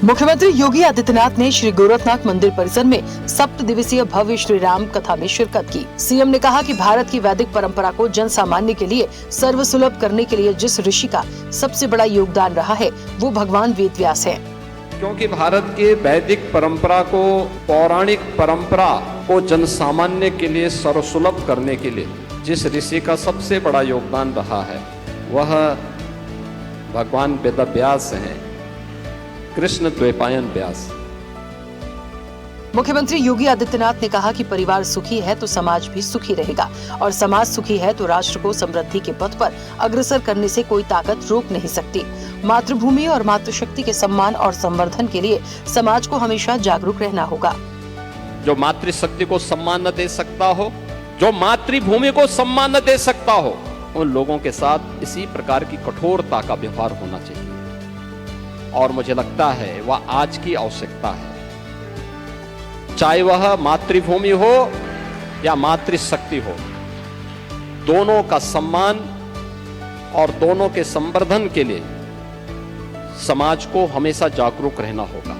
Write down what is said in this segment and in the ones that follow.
मुख्यमंत्री योगी आदित्यनाथ ने श्री गोरखनाथ मंदिर परिसर में 7 दिवसीय भव्य श्री राम कथा में शिरकत की। सीएम ने कहा कि भारत की वैदिक परंपरा को जन सामान्य के लिए सर्वसुलभ करने के लिए जिस ऋषि का सबसे बड़ा योगदान रहा है वो भगवान वेद व्यास है। क्योंकि भारत के वैदिक परंपरा को, पौराणिक परंपरा को जन सामान्य के लिए सर्वसुलभ करने के लिए जिस ऋषि का सबसे बड़ा योगदान रहा है वह भगवान वेद व्यास हैं, कृष्ण द्वैपायन व्यास। मुख्यमंत्री योगी आदित्यनाथ ने कहा कि परिवार सुखी है तो समाज भी सुखी रहेगा और समाज सुखी है तो राष्ट्र को समृद्धि के पथ पर अग्रसर करने से कोई ताकत रोक नहीं सकती। मातृभूमि और मातृशक्ति के सम्मान और संवर्धन के लिए समाज को हमेशा जागरूक रहना होगा। जो मातृशक्ति को सम्मान न दे सकता हो, जो मातृभूमि को सम्मान न दे सकता हो, उन लोगों के साथ इसी प्रकार की कठोरता का व्यवहार होना चाहिए और मुझे लगता है वह आज की आवश्यकता है। चाहे वह मातृभूमि हो या मातृशक्ति हो, दोनों का सम्मान और दोनों के संवर्धन के लिए समाज को हमेशा जागरूक रहना होगा।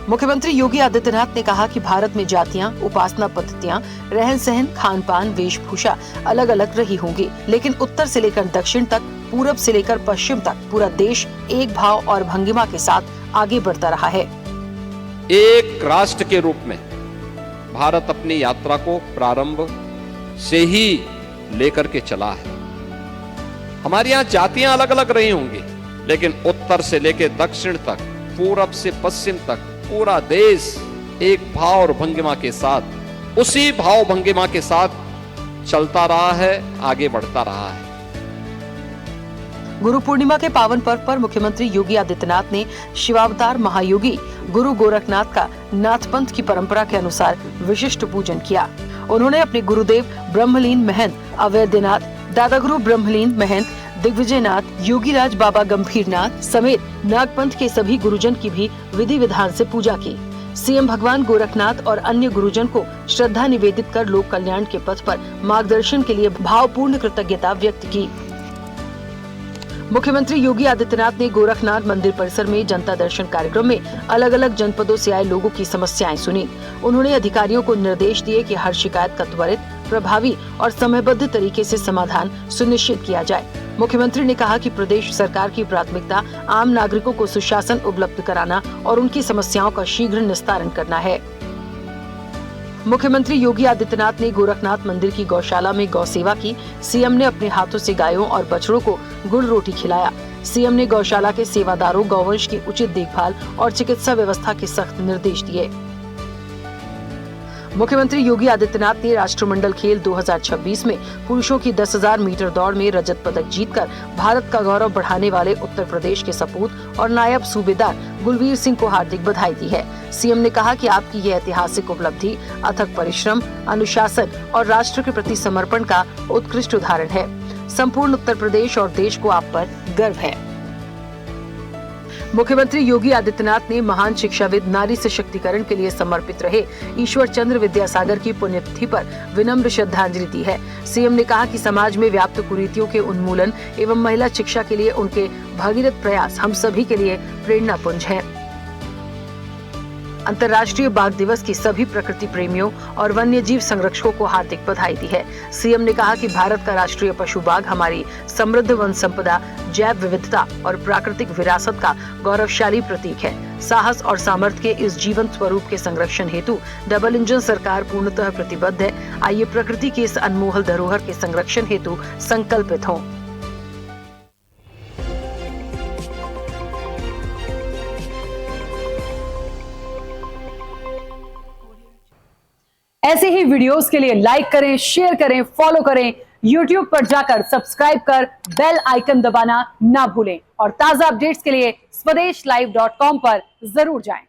मुख्यमंत्री योगी आदित्यनाथ ने कहा कि भारत में जातियां, उपासना पद्धतियां, रहन सहन, खान पान, वेशभूषा अलग अलग रही होंगी, लेकिन उत्तर से लेकर दक्षिण तक, पूरब से लेकर पश्चिम तक पूरा देश एक भाव और भंगिमा के साथ आगे बढ़ता रहा है। एक राष्ट्र के रूप में भारत अपनी यात्रा को प्रारंभ से ही लेकर के चला है। हमारे यहाँ जातियां अलग अलग रही होंगी, लेकिन उत्तर से लेकर दक्षिण तक, पूरब से पश्चिम तक पूरा देश एक भाव और भंगिमा के साथ, उसी भाव भंगिमा के साथ चलता रहा है, आगे बढ़ता रहा है। गुरु पूर्णिमा के पावन पर्व पर मुख्यमंत्री योगी आदित्यनाथ ने शिवावतार महायोगी गुरु गोरखनाथ का नाथपंथ की परंपरा के अनुसार विशिष्ट पूजन किया। उन्होंने अपने गुरुदेव ब्रह्मलीन महंत अवैधनाथ, दादा गुरु ब्रह्मलीन महंत दिग्विजयनाथ, योगीराज बाबा गंभीरनाथ समेत नागपंथ के सभी गुरुजन की भी विधि विधान से पूजा की। सीएम भगवान गोरखनाथ और अन्य गुरुजन को श्रद्धा निवेदित कर लोक कल्याण के पथ पर मार्गदर्शन के लिए भावपूर्ण कृतज्ञता व्यक्त की। मुख्यमंत्री योगी आदित्यनाथ ने गोरखनाथ मंदिर परिसर में जनता दर्शन कार्यक्रम में अलग अलग जनपदों से आए लोगों की समस्याएं सुनी। उन्होंने अधिकारियों को निर्देश दिए कि हर शिकायत का त्वरित, प्रभावी और समयबद्ध तरीके से समाधान सुनिश्चित किया जाए। मुख्यमंत्री ने कहा कि प्रदेश सरकार की प्राथमिकता आम नागरिकों को सुशासन उपलब्ध कराना और उनकी समस्याओं का शीघ्र निस्तारण करना है। मुख्यमंत्री योगी आदित्यनाथ ने गोरखनाथ मंदिर की गौशाला में गौ सेवा की। सीएम ने अपने हाथों से गायों और बछड़ों को गुड़ रोटी खिलाया। सीएम ने गौशाला के सेवादारों, गौवंश की उचित देखभाल और चिकित्सा व्यवस्था के सख्त निर्देश दिए। मुख्यमंत्री योगी आदित्यनाथ ने राष्ट्रमंडल खेल 2026 में पुरुषों की 10,000 मीटर दौड़ में रजत पदक जीतकर भारत का गौरव बढ़ाने वाले उत्तर प्रदेश के सपूत और नायब सूबेदार गुलवीर सिंह को हार्दिक बधाई दी है। सीएम ने कहा कि आपकी यह ऐतिहासिक उपलब्धि अथक परिश्रम, अनुशासन और राष्ट्र के प्रति समर्पण का उत्कृष्ट उदाहरण है। संपूर्ण उत्तर प्रदेश और देश को आप पर गर्व है। मुख्यमंत्री योगी आदित्यनाथ ने महान शिक्षाविद, नारी सशक्तिकरण के लिए समर्पित रहे ईश्वर चंद्र विद्यासागर की पुण्यतिथि पर विनम्र श्रद्धांजलि दी है। सीएम ने कहा कि समाज में व्याप्त कुरीतियों के उन्मूलन एवं महिला शिक्षा के लिए उनके भगीरथ प्रयास हम सभी के लिए प्रेरणापुंज हैं। अंतर्राष्ट्रीय बाघ दिवस की सभी प्रकृति प्रेमियों और वन्य जीव संरक्षकों को हार्दिक बधाई दी है। सीएम ने कहा कि भारत का राष्ट्रीय पशु बाघ हमारी समृद्ध वन संपदा, जैव विविधता और प्राकृतिक विरासत का गौरवशाली प्रतीक है। साहस और सामर्थ्य के इस जीवंत स्वरूप के संरक्षण हेतु डबल इंजन सरकार पूर्णतः प्रतिबद्ध है। आइए प्रकृति की इस अनमोल धरोहर के संरक्षण हेतु संकल्पित हों। ऐसे ही वीडियोस के लिए लाइक करें, शेयर करें, फॉलो करें। YouTube पर जाकर सब्सक्राइब कर बेल आइकन दबाना ना भूलें और ताजा अपडेट्स के लिए swedeshlive.com पर जरूर जाएं।